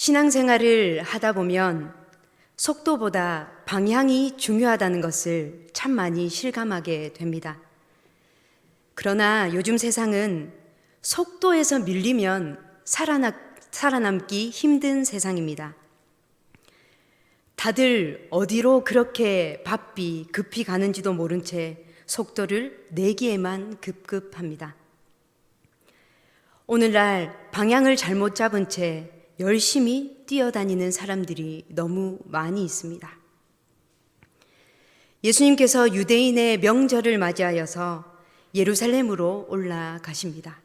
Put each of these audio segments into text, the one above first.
신앙생활을 하다 보면 속도보다 방향이 중요하다는 것을 참 많이 실감하게 됩니다. 그러나 요즘 세상은 속도에서 밀리면 살아남기 힘든 세상입니다. 다들 어디로 그렇게 급히 가는지도 모른 채 속도를 내기에만 급급합니다. 오늘날 방향을 잘못 잡은 채 열심히 뛰어다니는 사람들이 너무 많이 있습니다. 예수님께서 유대인의 명절을 맞이하여서 예루살렘으로 올라가십니다.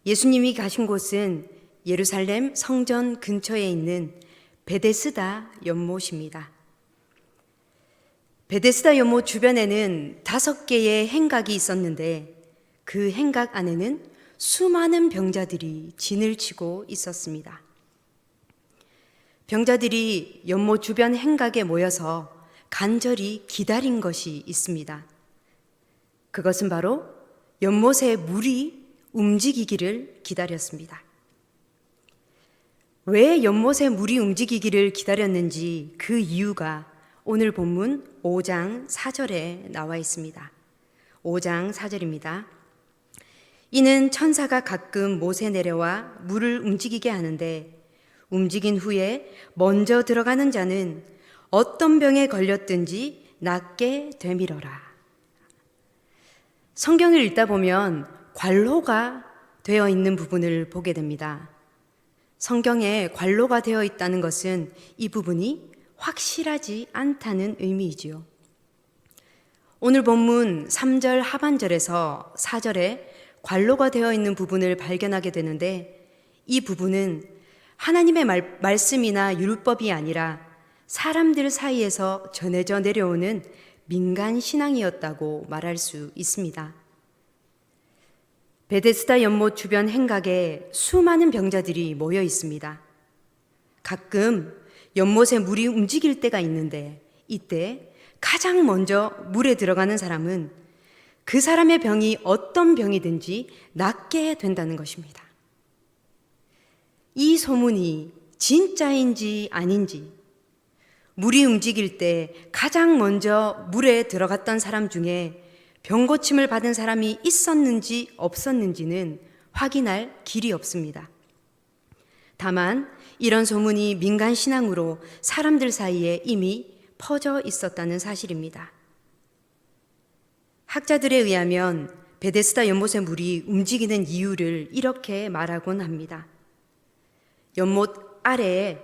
예수님이 가신 곳은 예루살렘 성전 근처에 있는 베데스다 연못입니다. 베데스다 연못 주변에는 5개의 행각이 있었는데 그 행각 안에는 수많은 병자들이 진을 치고 있었습니다. 병자들이 연못 주변 행각에 모여서 간절히 기다린 것이 있습니다. 그것은 바로 연못의 물이 움직이기를 기다렸습니다. 왜 연못의 물이 움직이기를 기다렸는지 그 이유가 오늘 본문 5장 4절에 나와 있습니다. 5장 4절입니다. 이는 천사가 가끔 못에 내려와 물을 움직이게 하는데 움직인 후에 먼저 들어가는 자는 어떤 병에 걸렸든지 낫게 되밀어라. 성경을 읽다 보면 관로가 되어 있는 부분을 보게 됩니다. 성경에 관로가 되어 있다는 것은 이 부분이 확실하지 않다는 의미이지요. 오늘 본문 3절 하반절에서 4절에 관로가 되어 있는 부분을 발견하게 되는데 이 부분은 하나님의 말씀이나 율법이 아니라 사람들 사이에서 전해져 내려오는 민간 신앙이었다고 말할 수 있습니다. 베데스다 연못 주변 행각에 수많은 병자들이 모여 있습니다. 가끔 연못에 물이 움직일 때가 있는데 이때 가장 먼저 물에 들어가는 사람은 그 사람의 병이 어떤 병이든지 낫게 된다는 것입니다. 이 소문이 진짜인지 아닌지, 물이 움직일 때 가장 먼저 물에 들어갔던 사람 중에 병 고침을 받은 사람이 있었는지 없었는지는 확인할 길이 없습니다. 다만 이런 소문이 민간 신앙으로 사람들 사이에 이미 퍼져 있었다는 사실입니다. 학자들에 의하면 베데스다 연못의 물이 움직이는 이유를 이렇게 말하곤 합니다. 연못 아래에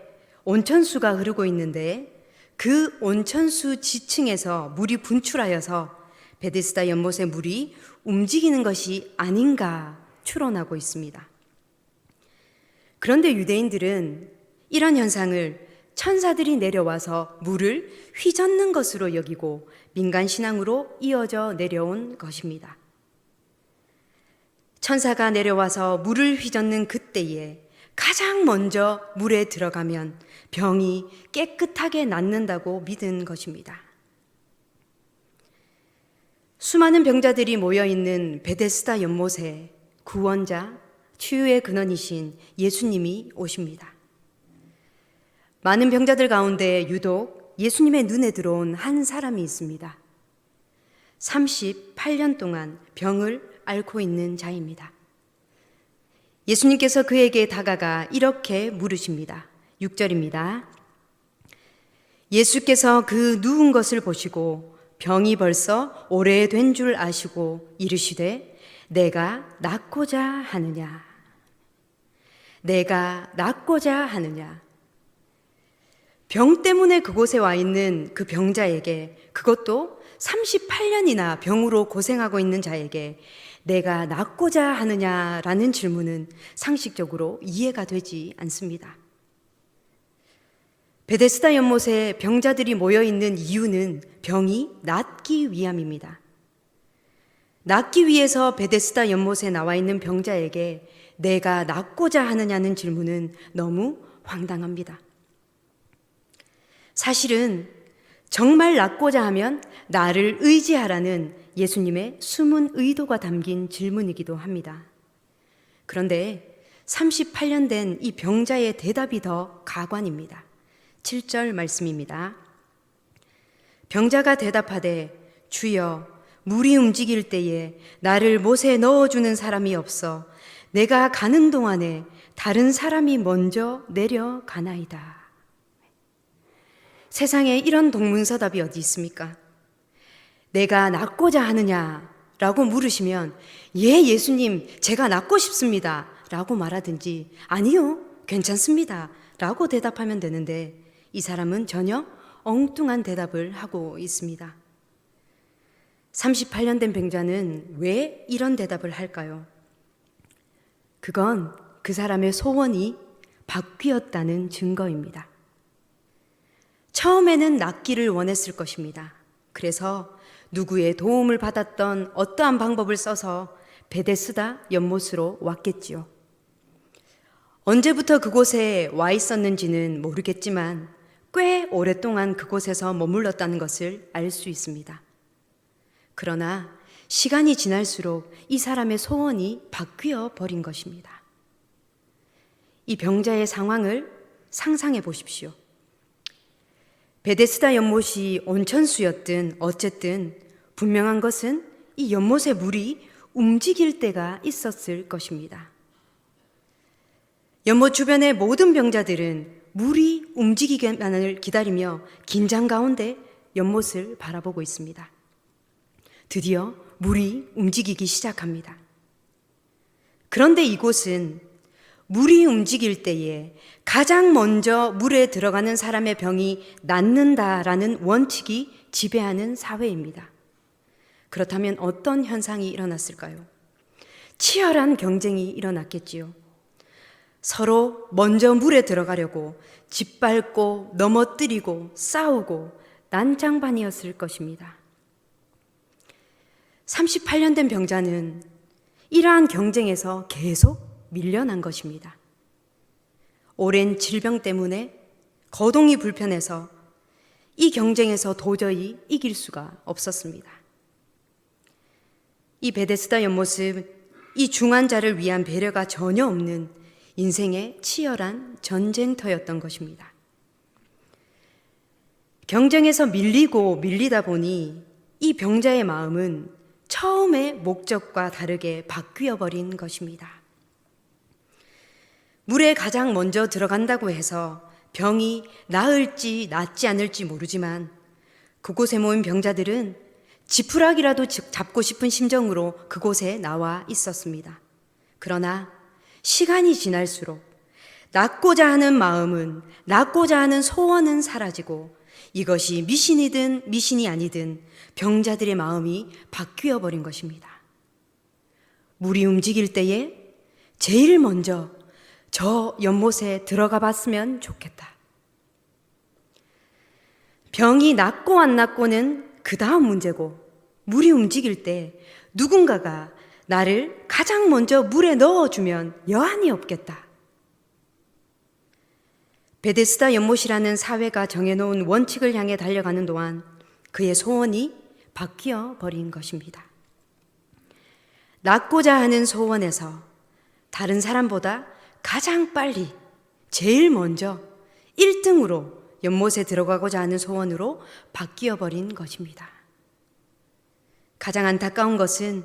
온천수가 흐르고 있는데 그 온천수 지층에서 물이 분출하여서 베데스다 연못의 물이 움직이는 것이 아닌가 추론하고 있습니다. 그런데 유대인들은 이런 현상을 천사들이 내려와서 물을 휘젓는 것으로 여기고 민간 신앙으로 이어져 내려온 것입니다. 천사가 내려와서 물을 휘젓는 그때에 가장 먼저 물에 들어가면 병이 깨끗하게 낫는다고 믿은 것입니다. 수많은 병자들이 모여있는 베데스다 연못에 구원자, 치유의 근원이신 예수님이 오십니다. 많은 병자들 가운데 유독 예수님의 눈에 들어온 한 사람이 있습니다. 38년 동안 병을 앓고 있는 자입니다. 예수님께서 그에게 다가가 이렇게 물으십니다. 6절입니다. 예수께서 그 누운 것을 보시고 병이 벌써 오래된 줄 아시고 이르시되 내가 낫고자 하느냐. 내가 낫고자 하느냐. 병 때문에 그곳에 와 있는 그 병자에게, 그것도 38년이나 병으로 고생하고 있는 자에게 내가 낫고자 하느냐라는 질문은 상식적으로 이해가 되지 않습니다. 베데스다 연못에 병자들이 모여 있는 이유는 병이 낫기 위함입니다. 낫기 위해서 베데스다 연못에 나와 있는 병자에게 내가 낫고자 하느냐는 질문은 너무 황당합니다. 사실은 정말 낫고자 하면 나를 의지하라는 예수님의 숨은 의도가 담긴 질문이기도 합니다. 그런데 38년 된 이 병자의 대답이 더 가관입니다. 7절 말씀입니다. 병자가 대답하되 주여 물이 움직일 때에 나를 못에 넣어주는 사람이 없어 내가 가는 동안에 다른 사람이 먼저 내려가나이다. 세상에 이런 동문서답이 어디 있습니까? 내가 낫고자 하느냐라고 물으시면 예, 예수님, 제가 낫고 싶습니다 라고 말하든지 아니요, 괜찮습니다 라고 대답하면 되는데 이 사람은 전혀 엉뚱한 대답을 하고 있습니다. 38년 된 병자는 왜 이런 대답을 할까요? 그건 그 사람의 소원이 바뀌었다는 증거입니다. 처음에는 낫기를 원했을 것입니다. 그래서 누구의 도움을 받았던 어떠한 방법을 써서 베데스다 연못으로 왔겠지요. 언제부터 그곳에 와 있었는지는 모르겠지만 꽤 오랫동안 그곳에서 머물렀다는 것을 알 수 있습니다. 그러나 시간이 지날수록 이 사람의 소원이 바뀌어 버린 것입니다. 이 병자의 상황을 상상해 보십시오. 베데스다 연못이 온천수였든 어쨌든 분명한 것은 이 연못의 물이 움직일 때가 있었을 것입니다. 연못 주변의 모든 병자들은 물이 움직이기만을 기다리며 긴장 가운데 연못을 바라보고 있습니다. 드디어 물이 움직이기 시작합니다. 그런데 이곳은 물이 움직일 때에 가장 먼저 물에 들어가는 사람의 병이 낫는다라는 원칙이 지배하는 사회입니다. 그렇다면 어떤 현상이 일어났을까요? 치열한 경쟁이 일어났겠지요. 서로 먼저 물에 들어가려고 짓밟고 넘어뜨리고 싸우고 난장반이었을 것입니다. 38년 된 병자는 이러한 경쟁에서 계속 밀려난 것입니다. 오랜 질병 때문에 거동이 불편해서 이 경쟁에서 도저히 이길 수가 없었습니다. 이 베데스다 연못은 이 중환자를 위한 배려가 전혀 없는 인생의 치열한 전쟁터였던 것입니다. 경쟁에서 밀리고 밀리다 보니 이 병자의 마음은 처음의 목적과 다르게 바뀌어 버린 것입니다. 물에 가장 먼저 들어간다고 해서 병이 나을지 낫지 않을지 모르지만 그곳에 모인 병자들은 지푸라기라도 잡고 싶은 심정으로 그곳에 나와 있었습니다. 그러나 시간이 지날수록 낫고자 하는 마음은, 낫고자 하는 소원은 사라지고 이것이 미신이든 미신이 아니든 병자들의 마음이 바뀌어 버린 것입니다. 물이 움직일 때에 제일 먼저 저 연못에 들어가 봤으면 좋겠다. 병이 낫고 안 낫고는 그 다음 문제고 물이 움직일 때 누군가가 나를 가장 먼저 물에 넣어주면 여한이 없겠다. 베데스다 연못이라는 사회가 정해놓은 원칙을 향해 달려가는 동안 그의 소원이 바뀌어 버린 것입니다. 낫고자 하는 소원에서 다른 사람보다 가장 빨리, 제일 먼저 1등으로 연못에 들어가고자 하는 소원으로 바뀌어 버린 것입니다. 가장 안타까운 것은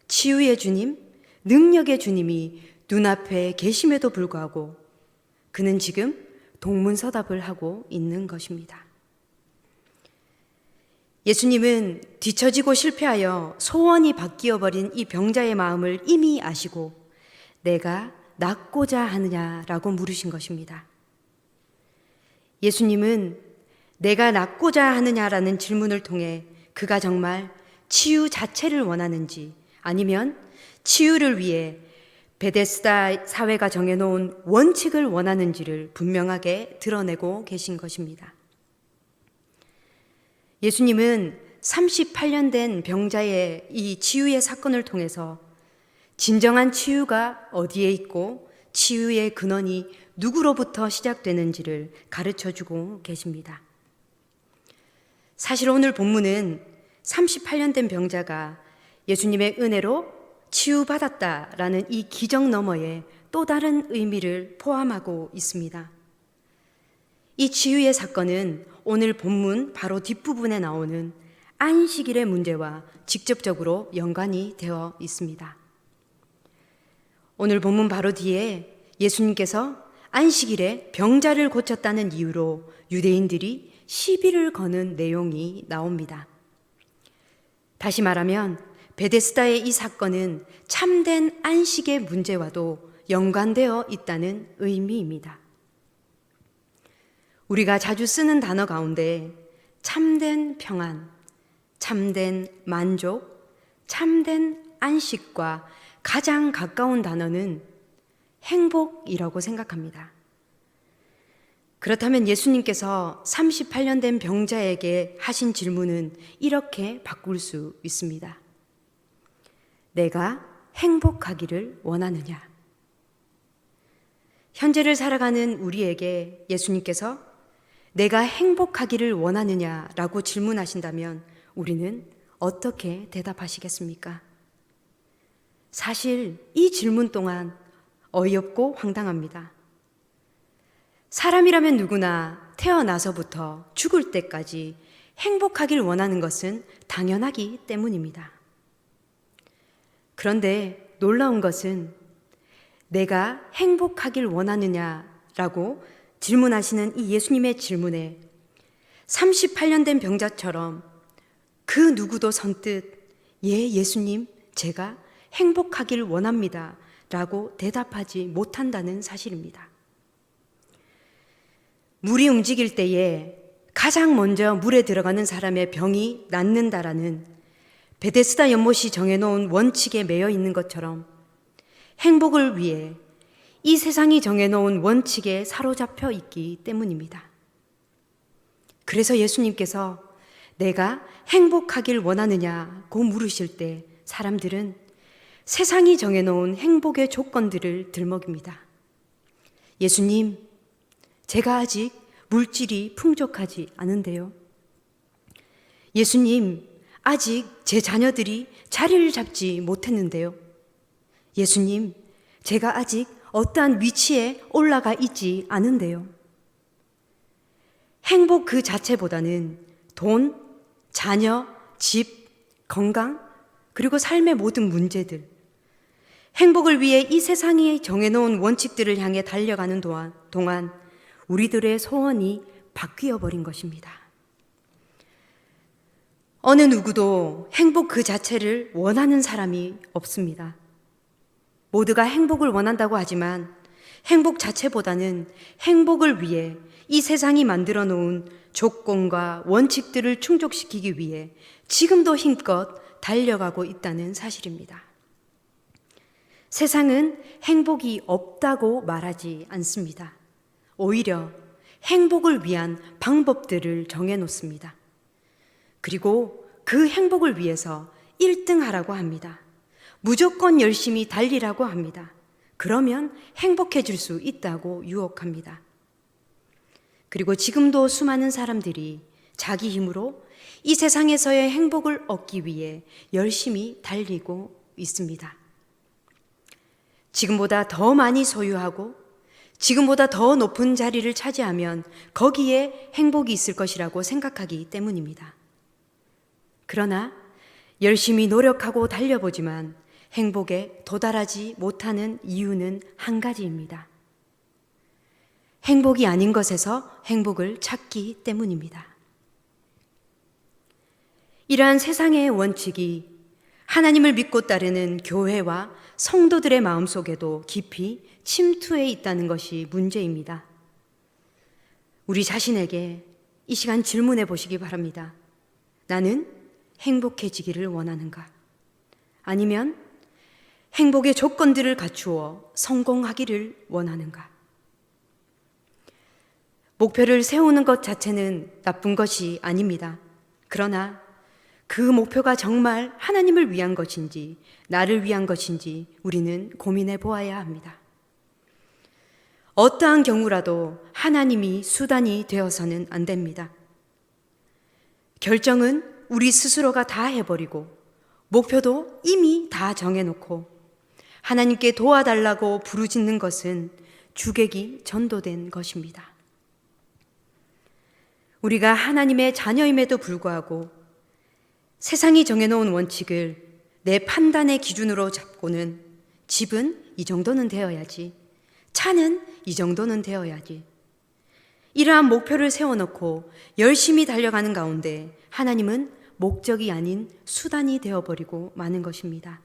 치유의 주님, 능력의 주님이 눈앞에 계심에도 불구하고 그는 지금 동문서답을 하고 있는 것입니다. 예수님은 뒤처지고 실패하여 소원이 바뀌어버린 이 병자의 마음을 이미 아시고 내가 낫고자 하느냐라고 물으신 것입니다. 예수님은 내가 낫고자 하느냐라는 질문을 통해 그가 정말 치유 자체를 원하는지 아니면 치유를 위해 베데스다 사회가 정해놓은 원칙을 원하는지를 분명하게 드러내고 계신 것입니다. 예수님은 38년 된 병자의 이 치유의 사건을 통해서 진정한 치유가 어디에 있고 치유의 근원이 누구로부터 시작되는지를 가르쳐주고 계십니다. 사실 오늘 본문은 38년 된 병자가 예수님의 은혜로 치유받았다라는 이 기적 너머에 또 다른 의미를 포함하고 있습니다. 이 치유의 사건은 오늘 본문 바로 뒷부분에 나오는 안식일의 문제와 직접적으로 연관이 되어 있습니다. 오늘 본문 바로 뒤에 예수님께서 안식일에 병자를 고쳤다는 이유로 유대인들이 시비를 거는 내용이 나옵니다. 다시 말하면 베데스다의 이 사건은 참된 안식의 문제와도 연관되어 있다는 의미입니다. 우리가 자주 쓰는 단어 가운데 참된 평안, 참된 만족, 참된 안식과 가장 가까운 단어는 행복이라고 생각합니다. 그렇다면 예수님께서 38년 된 병자에게 하신 질문은 이렇게 바꿀 수 있습니다. 내가 행복하기를 원하느냐? 현재를 살아가는 우리에게 예수님께서 내가 행복하기를 원하느냐라고 질문하신다면 우리는 어떻게 대답하시겠습니까? 사실 이 질문 또한 어이없고 황당합니다. 사람이라면 누구나 태어나서부터 죽을 때까지 행복하길 원하는 것은 당연하기 때문입니다. 그런데 놀라운 것은 내가 행복하길 원하느냐라고 질문하시는 이 예수님의 질문에 38년 된 병자처럼 그 누구도 선뜻 예, 예수님, 제가 행복하길 원합니다 라고 대답하지 못한다는 사실입니다. 물이 움직일 때에 가장 먼저 물에 들어가는 사람의 병이 낫는다라는 베데스다 연못이 정해놓은 원칙에 매여 있는 것처럼 행복을 위해 이 세상이 정해놓은 원칙에 사로잡혀 있기 때문입니다. 그래서 예수님께서 내가 행복하길 원하느냐고 물으실 때 사람들은 세상이 정해놓은 행복의 조건들을 들먹입니다. 예수님, 제가 아직 물질이 풍족하지 않은데요. 예수님, 아직 제 자녀들이 자리를 잡지 못했는데요. 예수님, 제가 아직 어떠한 위치에 올라가 있지 않은데요. 행복 그 자체보다는 돈, 자녀, 집, 건강, 그리고 삶의 모든 문제들, 행복을 위해 이 세상이 정해놓은 원칙들을 향해 달려가는 동안 우리들의 소원이 바뀌어 버린 것입니다. 어느 누구도 행복 그 자체를 원하는 사람이 없습니다. 모두가 행복을 원한다고 하지만 행복 자체보다는 행복을 위해 이 세상이 만들어 놓은 조건과 원칙들을 충족시키기 위해 지금도 힘껏 달려가고 있다는 사실입니다. 세상은 행복이 없다고 말하지 않습니다. 오히려 행복을 위한 방법들을 정해놓습니다. 그리고 그 행복을 위해서 1등 하라고 합니다. 무조건 열심히 달리라고 합니다. 그러면 행복해질 수 있다고 유혹합니다. 그리고 지금도 수많은 사람들이 자기 힘으로 이 세상에서의 행복을 얻기 위해 열심히 달리고 있습니다. 지금보다 더 많이 소유하고 지금보다 더 높은 자리를 차지하면 거기에 행복이 있을 것이라고 생각하기 때문입니다. 그러나 열심히 노력하고 달려보지만 행복에 도달하지 못하는 이유는 한 가지입니다. 행복이 아닌 것에서 행복을 찾기 때문입니다. 이러한 세상의 원칙이 하나님을 믿고 따르는 교회와 성도들의 마음속에도 깊이 침투해 있다는 것이 문제입니다. 우리 자신에게 이 시간 질문해 보시기 바랍니다. 나는 행복해지기를 원하는가? 아니면 행복의 조건들을 갖추어 성공하기를 원하는가? 목표를 세우는 것 자체는 나쁜 것이 아닙니다. 그러나 그 목표가 정말 하나님을 위한 것인지 나를 위한 것인지 우리는 고민해 보아야 합니다. 어떠한 경우라도 하나님이 수단이 되어서는 안 됩니다. 결정은 우리 스스로가 다 해버리고 목표도 이미 다 정해놓고 하나님께 도와달라고 부르짖는 것은 주객이 전도된 것입니다. 우리가 하나님의 자녀임에도 불구하고 세상이 정해놓은 원칙을 내 판단의 기준으로 잡고는 집은 이 정도는 되어야지, 차는 이 정도는 되어야지, 이러한 목표를 세워놓고 열심히 달려가는 가운데 하나님은 목적이 아닌 수단이 되어버리고 마는 것입니다.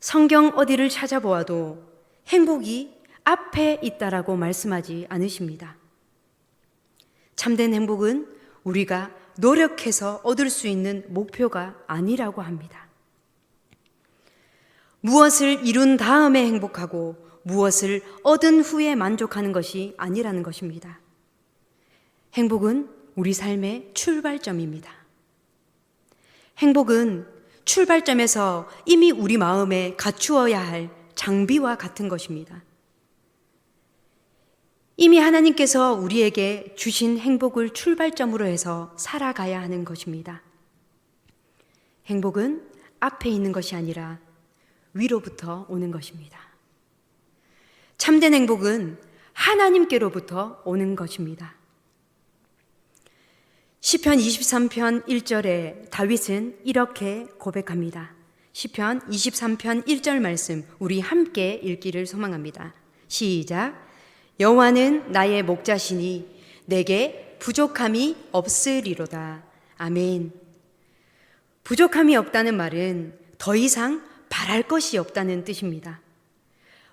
성경 어디를 찾아보아도 행복이 앞에 있다라고 말씀하지 않으십니다. 참된 행복은 우리가 노력해서 얻을 수 있는 목표가 아니라고 합니다. 무엇을 이룬 다음에 행복하고 무엇을 얻은 후에 만족하는 것이 아니라는 것입니다. 행복은 우리 삶의 출발점입니다. 행복은 출발점에서 이미 우리 마음에 갖추어야 할 장비와 같은 것입니다. 이미 하나님께서 우리에게 주신 행복을 출발점으로 해서 살아가야 하는 것입니다. 행복은 앞에 있는 것이 아니라 위로부터 오는 것입니다. 참된 행복은 하나님께로부터 오는 것입니다. 시편 23편 1절에 다윗은 이렇게 고백합니다. 시편 23편 1절 말씀 우리 함께 읽기를 소망합니다. 시작. 여호와는 나의 목자시니 내게 부족함이 없으리로다. 아멘. 부족함이 없다는 말은 더 이상 바랄 것이 없다는 뜻입니다.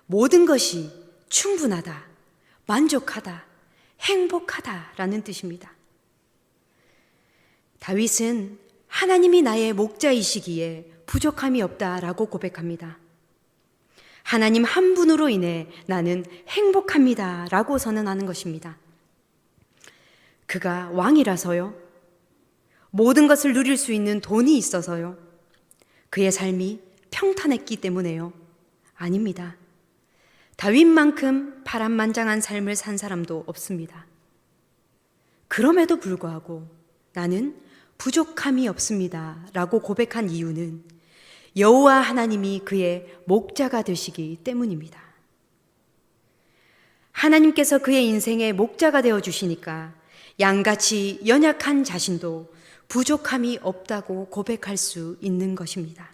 모든 것이 충분하다, 만족하다, 행복하다라는 뜻입니다. 다윗은 하나님이 나의 목자이시기에 부족함이 없다라고 고백합니다. 하나님 한 분으로 인해 나는 행복합니다 라고 선언하는 것입니다. 그가 왕이라서요? 모든 것을 누릴 수 있는 돈이 있어서요? 그의 삶이 평탄했기 때문에요? 아닙니다. 다윗만큼 파란만장한 삶을 산 사람도 없습니다. 그럼에도 불구하고 나는 부족함이 없습니다 라고 고백한 이유는 여호와 하나님이 그의 목자가 되시기 때문입니다. 하나님께서 그의 인생의 목자가 되어주시니까 양같이 연약한 자신도 부족함이 없다고 고백할 수 있는 것입니다.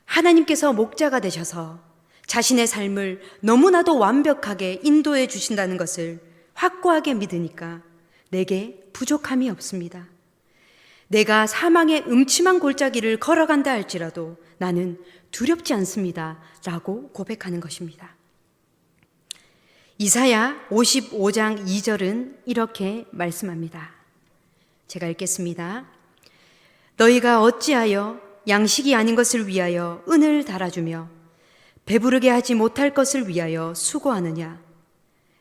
하나님께서 목자가 되셔서 자신의 삶을 너무나도 완벽하게 인도해 주신다는 것을 확고하게 믿으니까 내게 부족함이 없습니다. 내가 사망의 음침한 골짜기를 걸어간다 할지라도 나는 두렵지 않습니다 라고 고백하는 것입니다. 이사야 55장 2절은 이렇게 말씀합니다. 제가 읽겠습니다. 너희가 어찌하여 양식이 아닌 것을 위하여 은을 달아주며 배부르게 하지 못할 것을 위하여 수고하느냐.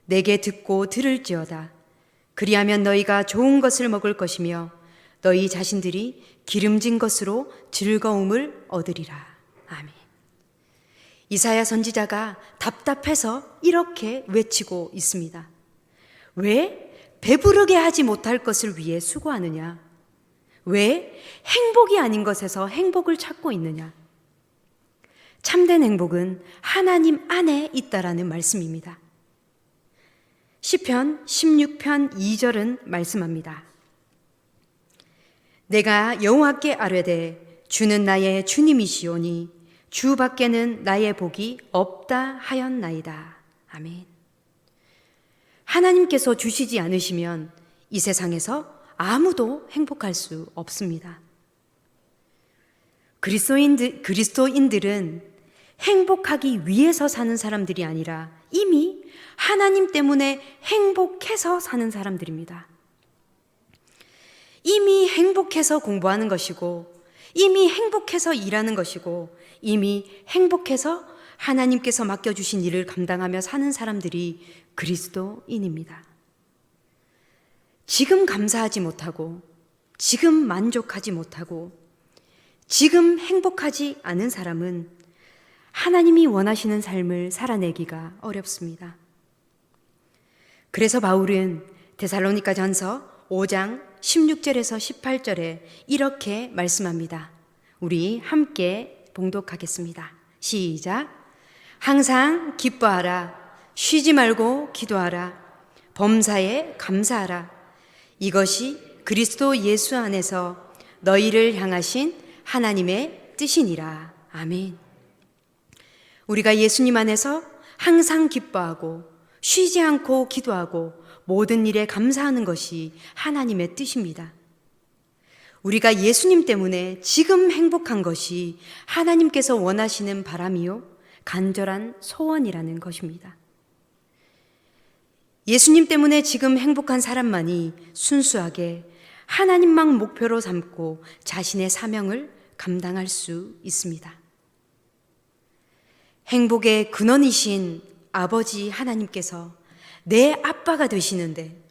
내게 듣고 들을지어다. 그리하면 너희가 좋은 것을 먹을 것이며 너희 자신들이 기름진 것으로 즐거움을 얻으리라. 아멘. 이사야 선지자가 답답해서 이렇게 외치고 있습니다. 왜 배부르게 하지 못할 것을 위해 수고하느냐? 왜 행복이 아닌 것에서 행복을 찾고 있느냐? 참된 행복은 하나님 안에 있다라는 말씀입니다. 시편 16편 2절은 말씀합니다. 내가 여호와께 아뢰되 주는 나의 주님이시오니 주 밖에는 나의 복이 없다 하였나이다. 아멘. 하나님께서 주시지 않으시면 이 세상에서 아무도 행복할 수 없습니다. 그리스도인들은 행복하기 위해서 사는 사람들이 아니라 이미 하나님 때문에 행복해서 사는 사람들입니다. 이미 행복해서 공부하는 것이고, 이미 행복해서 일하는 것이고, 이미 행복해서 하나님께서 맡겨주신 일을 감당하며 사는 사람들이 그리스도인입니다. 지금 감사하지 못하고, 지금 만족하지 못하고, 지금 행복하지 않은 사람은 하나님이 원하시는 삶을 살아내기가 어렵습니다. 그래서 바울은 데살로니가전서 5장 16절에서 18절에 이렇게 말씀합니다. 우리 함께 봉독하겠습니다. 시작. 항상 기뻐하라. 쉬지 말고 기도하라. 범사에 감사하라. 이것이 그리스도 예수 안에서 너희를 향하신 하나님의 뜻이니라. 아멘. 우리가 예수님 안에서 항상 기뻐하고 쉬지 않고 기도하고 모든 일에 감사하는 것이 하나님의 뜻입니다. 우리가 예수님 때문에 지금 행복한 것이 하나님께서 원하시는 바람이요 간절한 소원이라는 것입니다. 예수님 때문에 지금 행복한 사람만이 순수하게 하나님만 목표로 삼고 자신의 사명을 감당할 수 있습니다. 행복의 근원이신 아버지 하나님께서 내 아빠가 되시는데,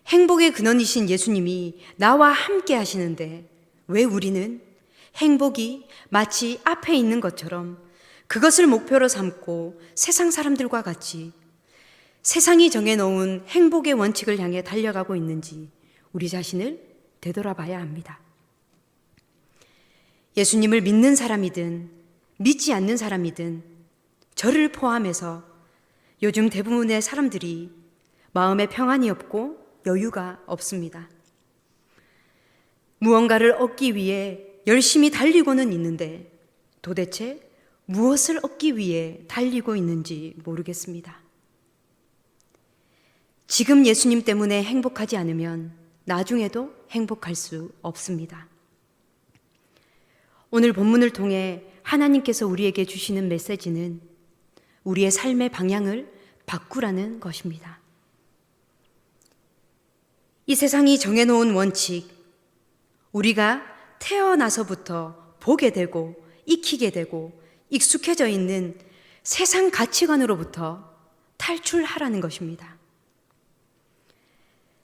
행복의 근원이신 예수님이 나와 함께 하시는데 왜 우리는 행복이 마치 앞에 있는 것처럼 그것을 목표로 삼고 세상 사람들과 같이 세상이 정해놓은 행복의 원칙을 향해 달려가고 있는지 우리 자신을 되돌아봐야 합니다. 예수님을 믿는 사람이든 믿지 않는 사람이든 저를 포함해서 요즘 대부분의 사람들이 마음에 평안이 없고 여유가 없습니다. 무언가를 얻기 위해 열심히 달리고는 있는데 도대체 무엇을 얻기 위해 달리고 있는지 모르겠습니다. 지금 예수님 때문에 행복하지 않으면 나중에도 행복할 수 없습니다. 오늘 본문을 통해 하나님께서 우리에게 주시는 메시지는 우리의 삶의 방향을 바꾸라는 것입니다. 이 세상이 정해놓은 원칙, 우리가 태어나서부터 보게 되고 익히게 되고 익숙해져 있는 세상 가치관으로부터 탈출하라는 것입니다.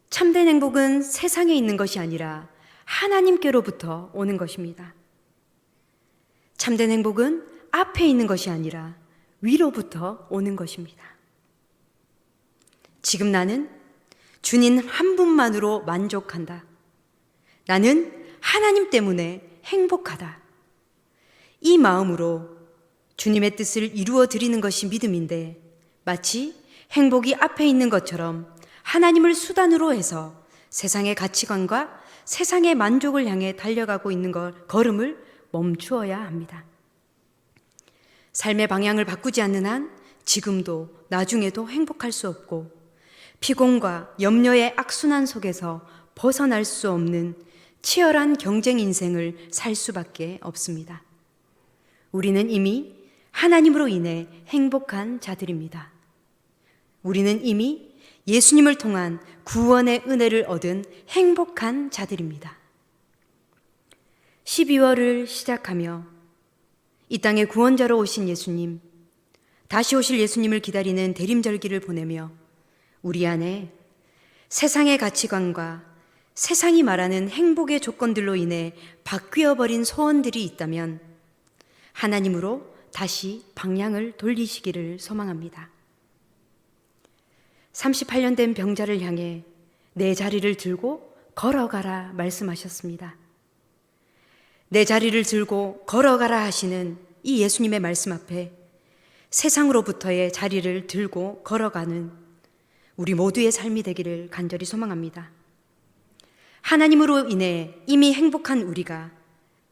참된 행복은 세상에 있는 것이 아니라 하나님께로부터 오는 것입니다. 참된 행복은 앞에 있는 것이 아니라 위로부터 오는 것입니다. 지금 나는 주님 한 분만으로 만족한다. 나는 하나님 때문에 행복하다. 이 마음으로 주님의 뜻을 이루어 드리는 것이 믿음인데, 마치 행복이 앞에 있는 것처럼 하나님을 수단으로 해서 세상의 가치관과 세상의 만족을 향해 달려가고 있는 걸음을 멈추어야 합니다. 삶의 방향을 바꾸지 않는 한 지금도 나중에도 행복할 수 없고 피곤과 염려의 악순환 속에서 벗어날 수 없는 치열한 경쟁 인생을 살 수밖에 없습니다. 우리는 이미 하나님으로 인해 행복한 자들입니다. 우리는 이미 예수님을 통한 구원의 은혜를 얻은 행복한 자들입니다. 12월을 시작하며 이 땅에 구원자로 오신 예수님, 다시 오실 예수님을 기다리는 대림절기를 보내며 우리 안에 세상의 가치관과 세상이 말하는 행복의 조건들로 인해 바뀌어버린 소원들이 있다면 하나님으로 다시 방향을 돌리시기를 소망합니다. 38년 된 병자를 향해 내 자리를 들고 걸어가라 말씀하셨습니다. 내 자리를 들고 걸어가라 하시는 이 예수님의 말씀 앞에 세상으로부터의 자리를 들고 걸어가는 우리 모두의 삶이 되기를 간절히 소망합니다. 하나님으로 인해 이미 행복한 우리가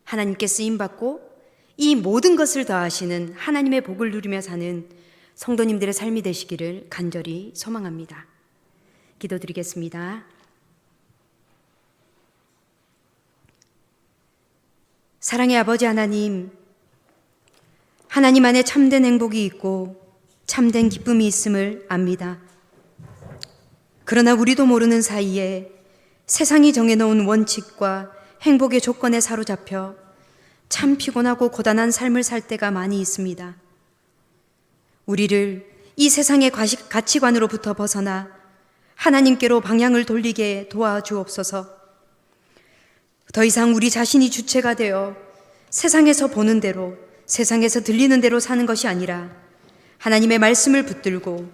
하나님께 쓰임받고 이 모든 것을 더하시는 하나님의 복을 누리며 사는 성도님들의 삶이 되시기를 간절히 소망합니다. 기도드리겠습니다. 사랑의 아버지 하나님, 하나님 안에 참된 행복이 있고 참된 기쁨이 있음을 압니다. 그러나 우리도 모르는 사이에 세상이 정해놓은 원칙과 행복의 조건에 사로잡혀 참 피곤하고 고단한 삶을 살 때가 많이 있습니다. 우리를 이 세상의 가치관으로부터 벗어나 하나님께로 방향을 돌리게 도와주옵소서. 더 이상 우리 자신이 주체가 되어 세상에서 보는 대로, 세상에서 들리는 대로 사는 것이 아니라 하나님의 말씀을 붙들고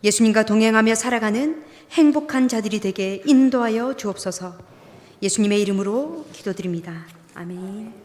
예수님과 동행하며 살아가는 행복한 자들이 되게 인도하여 주옵소서. 예수님의 이름으로 기도드립니다. 아멘.